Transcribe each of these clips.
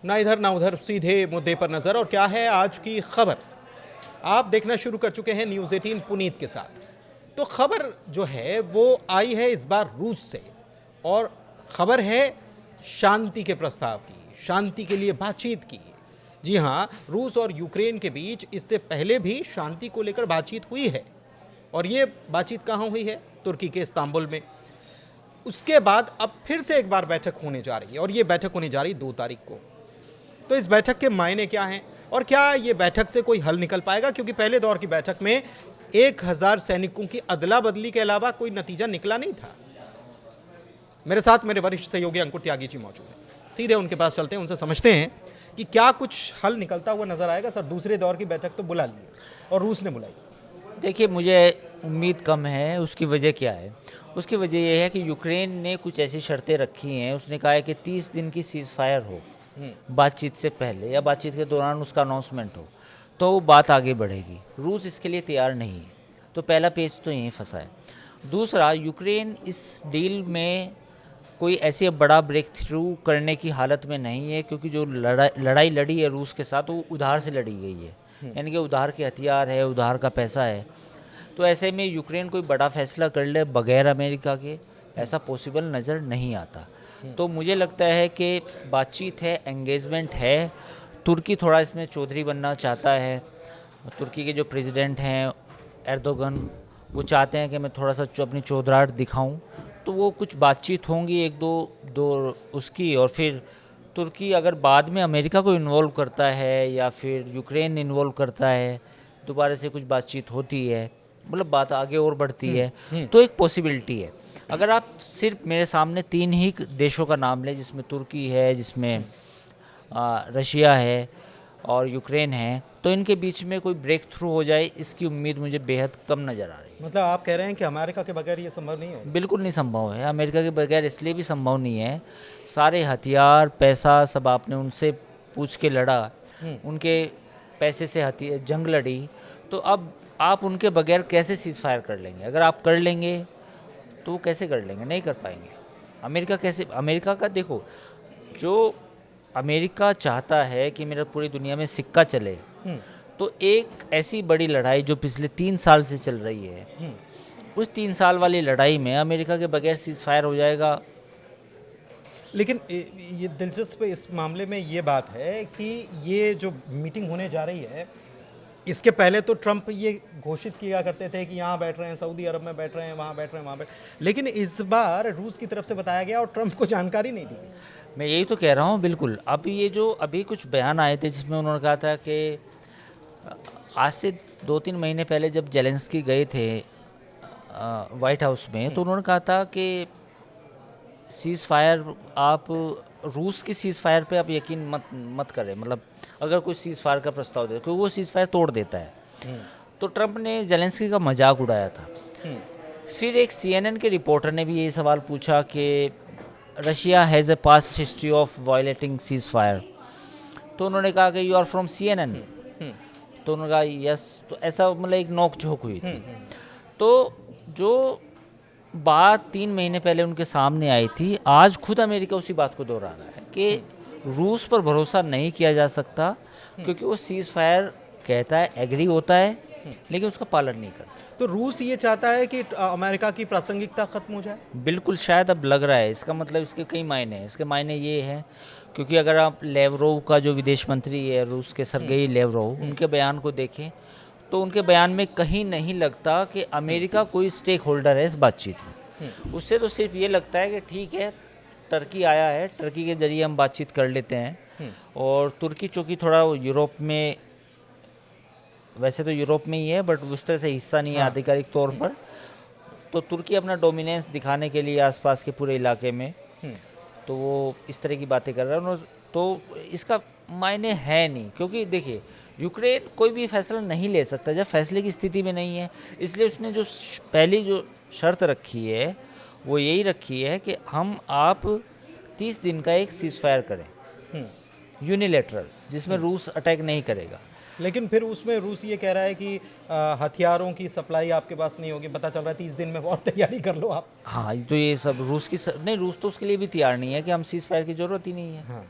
ना इधर ना उधर, सीधे मुद्दे पर नजर। और क्या है आज की खबर, आप देखना शुरू कर चुके हैं न्यूज़ 18 पुनीत के साथ। तो खबर जो है वो आई है इस बार रूस से, और खबर है शांति के प्रस्ताव की, शांति के लिए बातचीत की। जी हाँ, रूस और यूक्रेन के बीच इससे पहले भी शांति को लेकर बातचीत हुई है, और ये बातचीत कहाँ हुई है? तुर्की के इस्तांबुल में। उसके बाद अब फिर से एक बार बैठक होने जा रही है, और ये बैठक होने जा रही 2 तारीख को। तो इस बैठक के मायने क्या हैं, और क्या ये बैठक से कोई हल निकल पाएगा? क्योंकि पहले दौर की बैठक में 1000 सैनिकों की अदला बदली के अलावा कोई नतीजा निकला नहीं था। मेरे साथ मेरे वरिष्ठ सहयोगी अंकुर त्यागी जी मौजूद हैं, सीधे उनके पास चलते हैं, उनसे समझते हैं कि क्या कुछ हल निकलता हुआ नजर आएगा। सर, दूसरे दौर की बैठक तो बुला ली और रूस ने बुलाई। देखिए, मुझे उम्मीद कम है। उसकी वजह क्या है? उसकी वजह यह है कि यूक्रेन ने कुछ ऐसी शर्तें रखी हैं। उसने कहा है कि 30 दिन की सीज़ फायर हो बातचीत से पहले, या बातचीत के दौरान उसका अनाउंसमेंट हो, तो वो बात आगे बढ़ेगी। रूस इसके लिए तैयार नहीं है, तो पहला पेच तो यहीं फंसा है। दूसरा, यूक्रेन इस डील में कोई ऐसे बड़ा ब्रेक थ्रू करने की हालत में नहीं है, क्योंकि जो लड़ाई लड़ी है रूस के साथ, वो उधार से लड़ी गई है। यानी कि उधार के हथियार है, उधार का पैसा है। तो ऐसे में यूक्रेन कोई बड़ा फैसला कर ले बगैर अमेरिका के, ऐसा पॉसिबल नज़र नहीं आता। तो मुझे लगता है कि बातचीत है, एंगेजमेंट है। तुर्की थोड़ा इसमें चौधरी बनना चाहता है। तुर्की के जो प्रेसिडेंट हैं एर्दोगन, वो चाहते हैं कि मैं थोड़ा सा अपनी चौधराहट दिखाऊं। तो वो कुछ बातचीत होंगी एक दो उसकी, और फिर तुर्की अगर बाद में अमेरिका को इन्वॉल्व करता है या फिर यूक्रेन इन्वॉल्व करता है, दोबारा से कुछ बातचीत होती है, मतलब बात आगे और बढ़ती है, तो एक पॉसिबिलिटी है। अगर आप सिर्फ मेरे सामने 3 ही देशों का नाम लें, जिसमें तुर्की है, जिसमें रशिया है और यूक्रेन है, तो इनके बीच में कोई ब्रेक थ्रू हो जाए, इसकी उम्मीद मुझे बेहद कम नज़र आ रही है। मतलब आप कह रहे हैं कि अमेरिका के बगैर ये संभव नहीं होगा? बिल्कुल नहीं संभव है। अमेरिका के बगैर इसलिए भी संभव नहीं है, सारे हथियार, पैसा सब आपने उनसे पूछ के लड़ा, उनके पैसे से जंग लड़ी, तो अब आप उनके बगैर कैसे सीज़ फायर कर लेंगे? अगर आप कर लेंगे तो वो कैसे कर लेंगे? नहीं कर पाएंगे। अमेरिका कैसे? अमेरिका का देखो, जो अमेरिका चाहता है कि मेरा पूरी दुनिया में सिक्का चले, तो एक ऐसी बड़ी लड़ाई जो पिछले 3 साल से चल रही है, उस 3 साल वाली लड़ाई में अमेरिका के बगैर सीज़ फायर हो जाएगा। लेकिन ये दिलचस्प इस मामले में ये बात है कि ये जो मीटिंग होने जा रही है, इसके पहले तो ट्रंप ये घोषित किया करते थे कि यहाँ बैठ रहे हैं, सऊदी अरब में बैठ रहे हैं, वहाँ बैठ रहे हैं, वहाँ बैठ, लेकिन इस बार रूस की तरफ से बताया गया और ट्रंप को जानकारी नहीं दी। मैं यही तो कह रहा हूँ, बिल्कुल। अब ये जो अभी कुछ बयान आए थे जिसमें उन्होंने कहा था कि आज से 2-3 महीने पहले जब जेलेंस्की गए थे वाइट हाउस में, तो उन्होंने कहा था कि सीज़ फायर, आप रूस की सीज़ फायर पे आप यकीन मत करें। मतलब अगर कोई सीज़ फायर का प्रस्ताव दे, क्योंकि वो सीज़ फायर तोड़ देता है। तो ट्रंप ने जेलेंस्की का मजाक उड़ाया था। फिर एक CNN के रिपोर्टर ने भी ये सवाल पूछा कि Russia has a past history of violating seize fire. तो उन्होंने कहा कि यू आर फ्रॉम CNN। तो उन्होंने कहा यस। तो ऐसा मतलब एक नोक झोंक हुई थी। तो जो बात 3 महीने पहले उनके सामने आई थी, आज खुद अमेरिका उसी बात को दोहरा रहा है कि रूस पर भरोसा नहीं किया जा सकता, क्योंकि वो सीज़ फायर कहता है, एग्री होता है, लेकिन उसका पालन नहीं करता। तो रूस ये चाहता है कि अमेरिका की प्रासंगिकता खत्म हो जाए? बिल्कुल, शायद अब लग रहा है। इसका मतलब इसके कई मायने हैं। इसके मायने ये हैं, क्योंकि अगर आप लेवरोव का, जो विदेश मंत्री है रूस के, सर्गेई लेवरोव, उनके बयान को देखें, तो उनके बयान में कहीं नहीं लगता कि अमेरिका कोई स्टेक होल्डर है इस बातचीत में। उससे तो सिर्फ ये लगता है कि ठीक है, टर्की आया है, टर्की के ज़रिए हम बातचीत कर लेते हैं। और तुर्की चूँकि थोड़ा यूरोप में, वैसे तो यूरोप में ही है, बट उस तरह से हिस्सा नहीं है आधिकारिक तौर पर, तो तुर्की अपना डोमिनेंस दिखाने के लिए आसपास के पूरे इलाके में, तो वो इस तरह की बातें कर रहा है। तो इसका मायने है नहीं, क्योंकि देखिए, यूक्रेन कोई भी फैसला नहीं ले सकता जब फैसले की स्थिति में नहीं है। इसलिए उसने जो पहली जो शर्त रखी है, वो यही रखी है कि आप 30 दिन का एक सीज़ फायर करें, यूनिलेटरल, जिसमें रूस अटैक नहीं करेगा। लेकिन फिर उसमें रूस ये कह रहा है कि हथियारों की सप्लाई आपके पास नहीं होगी। पता चल रहा है 30 दिन में और तैयारी कर लो आप। हाँ, तो ये सब रूस की नहीं, रूस तो उसके लिए भी तैयार नहीं है कि हम सीज़ फायर की ज़रूरत ही नहीं है।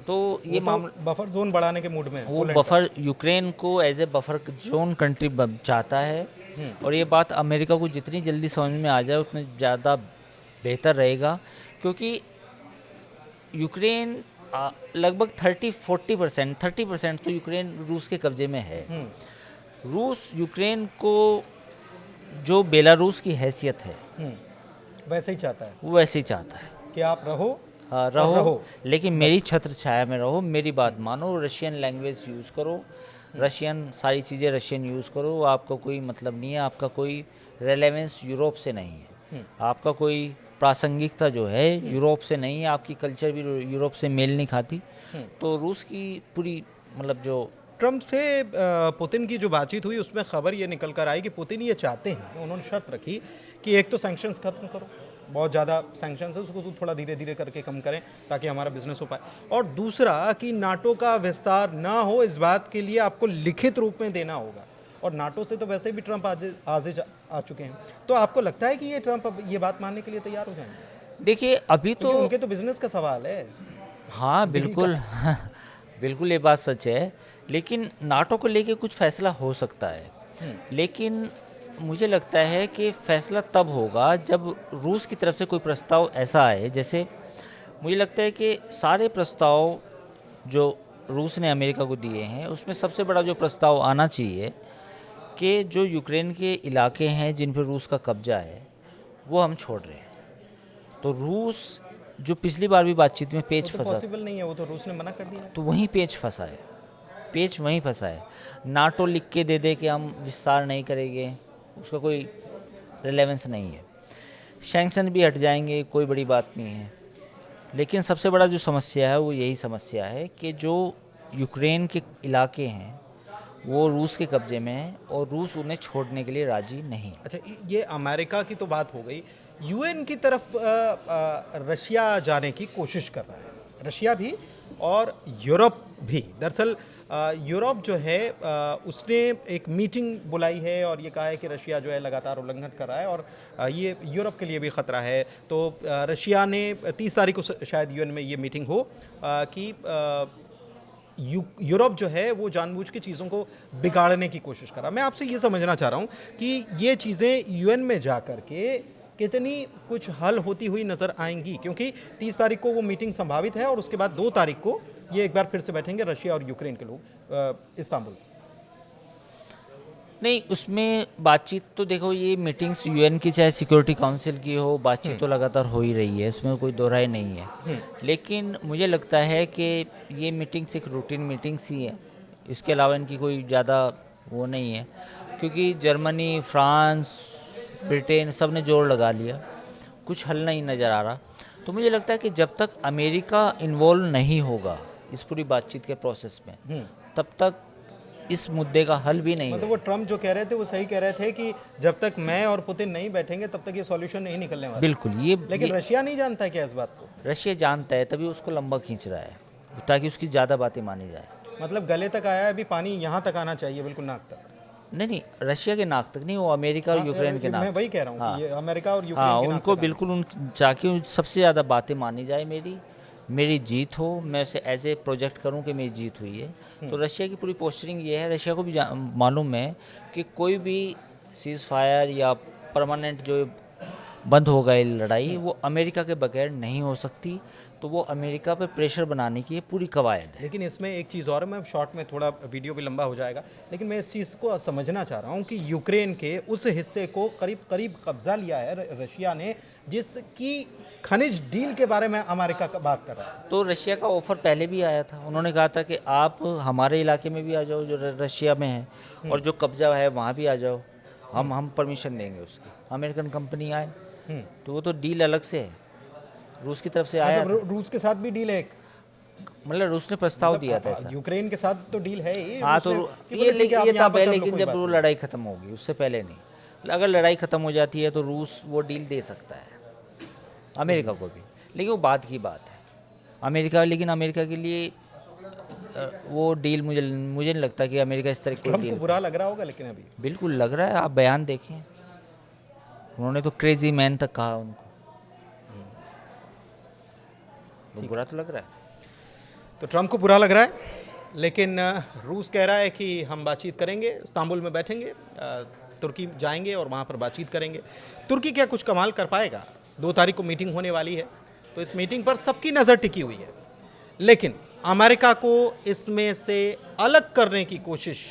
तो ये मामला बफर जोन बढ़ाने के मूड में है वो पोलैंड का। बफर यूक्रेन को as a buffer zone country चाहता है, और ये बात अमेरिका को जितनी जल्दी समझ में आ जाए उतनी ज़्यादा बेहतर रहेगा, क्योंकि यूक्रेन लगभग 30% तो यूक्रेन रूस के कब्जे में है। रूस यूक्रेन को जो बेलारूस की हैसियत है वैसे ही चाहता है वो वैसे ही चाहता है। कि आप रहो हाँ, और रहो, लेकिन मेरी छत्र छाया में रहो, मेरी बात मानो, रशियन लैंग्वेज यूज़ करो, रशियन सारी चीज़ें रशियन यूज़ करो, आपका कोई मतलब नहीं है, आपका कोई रेलेवेंस यूरोप से नहीं है, आपका कोई प्रासंगिकता जो है यूरोप से नहीं है, आपकी कल्चर भी यूरोप से मेल नहीं खाती। तो रूस की पूरी मतलब जो ट्रम्प से पुतिन की जो बातचीत हुई उसमें खबर ये निकल कर आई कि पुतिन ये चाहते हैं, उन्होंने शर्त रखी कि एक तो सैंक्शंस खत्म करो, बहुत ज़्यादा सैंक्शंस है उसको तो थोड़ा धीरे धीरे करके कम करें ताकि हमारा बिजनेस हो पाए, और दूसरा कि नाटो का विस्तार ना हो इस बात के लिए आपको लिखित रूप में देना होगा, और नाटो से तो वैसे भी ट्रम्प आज आ चुके हैं। तो आपको लगता है कि ये ट्रम्प अब ये बात मानने के लिए तैयार हो जाएंगे? देखिए अभी तो उनके तो बिजनेस का सवाल है। हाँ बिल्कुल बिल्कुल ये बात सच है, लेकिन नाटो को लेके कुछ फैसला हो सकता है, लेकिन मुझे लगता है कि फैसला तब होगा जब रूस की तरफ से कोई प्रस्ताव ऐसा आए, जैसे मुझे लगता है कि सारे प्रस्ताव जो रूस ने अमेरिका को दिए हैं उसमें सबसे बड़ा जो प्रस्ताव आना चाहिए कि जो यूक्रेन के इलाके हैं जिन पर रूस का कब्जा है वो हम छोड़ रहे हैं। तो रूस जो पिछली बार भी बातचीत में पेच वो तो फंसा, पॉसिबल नहीं है, वो तो रूस ने मना कर दिया। तो वहीं पेच फंसा है, पेच वहीं फंसा है। नाटो लिख के दे दे कि हम विस्तार नहीं करेंगे, उसका कोई रिलेवेंस नहीं है, सैंक्शन भी हट जाएंगे, कोई बड़ी बात नहीं है। लेकिन सबसे बड़ा जो समस्या है वो यही समस्या है कि जो यूक्रेन के इलाके हैं वो रूस के कब्जे में हैं और रूस उन्हें छोड़ने के लिए राजी नहीं। अच्छा, ये अमेरिका की तो बात हो गई, यूएन की तरफ रशिया जाने की कोशिश कर रहा है, रशिया भी और यूरोप भी। दरअसल यूरोप जो है उसने एक मीटिंग बुलाई है और ये कहा है कि रशिया जो है लगातार उल्लंघन कर रहा है और ये यूरोप के लिए भी ख़तरा है। तो रशिया ने 30 तारीख को शायद यूएन में ये मीटिंग हो कि यूरोप जो है वो जानबूझ के चीज़ों को बिगाड़ने की कोशिश कर रहा। मैं आपसे ये समझना चाह रहा हूँ कि ये चीज़ें यूएन में जा कर के कितनी कुछ हल होती हुई नज़र आएंगी, क्योंकि 30 तारीख को वो मीटिंग संभावित है और उसके बाद 2 तारीख को ये एक बार फिर से बैठेंगे रशिया और यूक्रेन के लोग इस्तांबुल। नहीं, उसमें बातचीत तो देखो, ये मीटिंग्स यूएन की चाहे सिक्योरिटी काउंसिल की हो, बातचीत तो लगातार हो ही रही है, इसमें कोई दो राय नहीं है। लेकिन मुझे लगता है कि ये मीटिंग्स एक रूटीन मीटिंग्स ही है, इसके अलावा इनकी कोई ज़्यादा वो नहीं है, क्योंकि जर्मनी, फ्रांस, ब्रिटेन सब ने जोर लगा लिया, कुछ हल नहीं नज़र आ रहा। तो मुझे लगता है कि जब तक अमेरिका इन्वॉल्व नहीं होगा इस पूरी बातचीत के प्रोसेस में, तब तक इस मुद्दे का हल भी नहीं। मतलब वो ट्रम्प जो कह रहे थे वो सही कह रहे थे कि जब तक मैं और पुतिन नहीं बैठेंगे तब तक ये सॉल्यूशन नहीं निकलने वाला। बिल्कुल, लेकिन रशिया नहीं जानता है क्या इस बात को? रशिया जानता है, तभी उसको लंबा खींच रहा है ताकि उसकी ज़्यादा बातें मानी जाए। मतलब गले तक आया है, अभी पानी यहाँ तक आना चाहिए, बिल्कुल नाक तक। नहीं, रशिया के नाक तक नहीं, वो अमेरिका और यूक्रेन के नाक। मैं वही कह रहा हूँ हाँ, कि ये अमेरिका और यूक्रेन हाँ, के नाक उनको तक बिल्कुल उन जाके सबसे ज़्यादा बातें मानी जाए, मेरी जीत हो, मैं उसे एज ए प्रोजेक्ट करूं कि मेरी जीत हुई है। तो रशिया की पूरी पोस्टरिंग ये है, रशिया को भी मालूम है कि कोई भी सीज़ फायर या परमानेंट जो बंद हो गई लड़ाई वो अमेरिका के बगैर नहीं हो सकती, तो वो अमेरिका पे प्रेशर बनाने की ये पूरी कवायद है। लेकिन इसमें एक चीज़ और है, मैं शॉर्ट में, थोड़ा वीडियो भी लंबा हो जाएगा, लेकिन मैं इस चीज़ को समझना चाह रहा हूँ कि यूक्रेन के उस हिस्से को करीब करीब कब्जा लिया है रशिया ने, जिसकी खनिज डील के बारे में अमेरिका का बात कर रहा है। तो रशिया का ऑफर पहले भी आया था, उन्होंने कहा था कि आप हमारे इलाके में भी आ जाओ जो रशिया में है, और जो कब्जा है वहाँ भी आ जाओ, हम परमिशन देंगे उसकी। अमेरिकन कंपनी आए, तो वो तो डील अलग से है, रूस की तरफ से आया। मतलब रूस के साथ भी डील है, मतलब रूस ने प्रस्ताव दिया था ऐसा। यूक्रेन के साथ तो डील है ही। हाँ, तो ये तब है, लेकिन जब वो लड़ाई खत्म होगी, उससे पहले नहीं। अगर लड़ाई खत्म हो जाती है तो रूस वो डील दे सकता है अमेरिका को भी, लेकिन वो बात की बात है अमेरिका। लेकिन अमेरिका के लिए वो डील मुझे नहीं लगता कि अमेरिका इस तरह की डील। बुरा लग रहा होगा, लेकिन अभी बिल्कुल लग रहा है, आप बयान देखें, उन्होंने तो क्रेजी मैन तक कहा उनको, तो बुरा तो लग रहा है। तो ट्रंप को बुरा लग रहा है, लेकिन रूस कह रहा है कि हम बातचीत करेंगे, इस्तांबुल में बैठेंगे, तुर्की जाएंगे और वहाँ पर बातचीत करेंगे। तुर्की क्या कुछ कमाल कर पाएगा? 2 तारीख को मीटिंग होने वाली है, तो इस मीटिंग पर सबकी नज़र टिकी हुई है, लेकिन अमेरिका को इसमें से अलग करने की कोशिश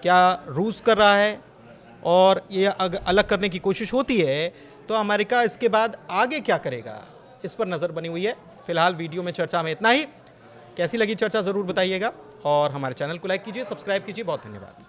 क्या रूस कर रहा है? और ये अलग करने की कोशिश होती है तो अमेरिका इसके बाद आगे क्या करेगा, इस पर नज़र बनी हुई है। फिलहाल वीडियो में चर्चा में इतना ही। कैसी लगी चर्चा ज़रूर बताइएगा और हमारे चैनल को लाइक कीजिए, सब्सक्राइब कीजिए। बहुत धन्यवाद।